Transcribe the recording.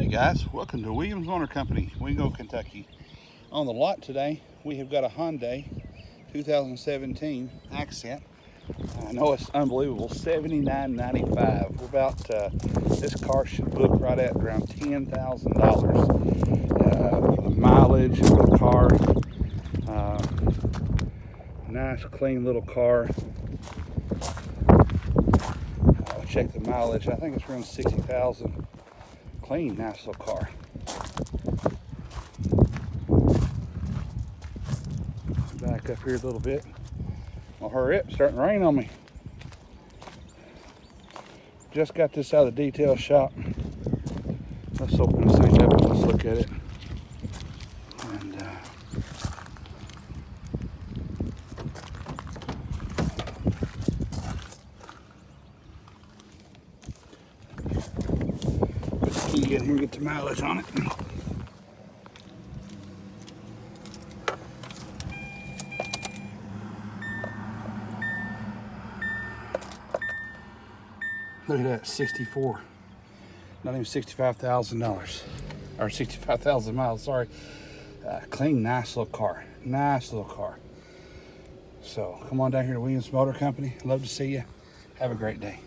Hey guys, welcome to Williams Motor Company, Wingo, Kentucky. On the lot today, we have got a Hyundai 2017 Accent. I know it's unbelievable, $79.95. We're about, this car should book right at around $10,000 for the mileage of the car. Nice, clean little car. I'll check the mileage. I think it's around 60,000. Clean, nice little car. Back up here a little bit. I'll hurry up, it's starting to rain on me. Just got this out of the detail shop. Let's open this thing up and let's look at it. And put the key in here and get the mileage on it. Look at that, 64, not even $65,000, or 65,000 miles, sorry. Clean, nice little car, nice little car. So come on down here to Williams Motor Company. Love to see you. Have a great day.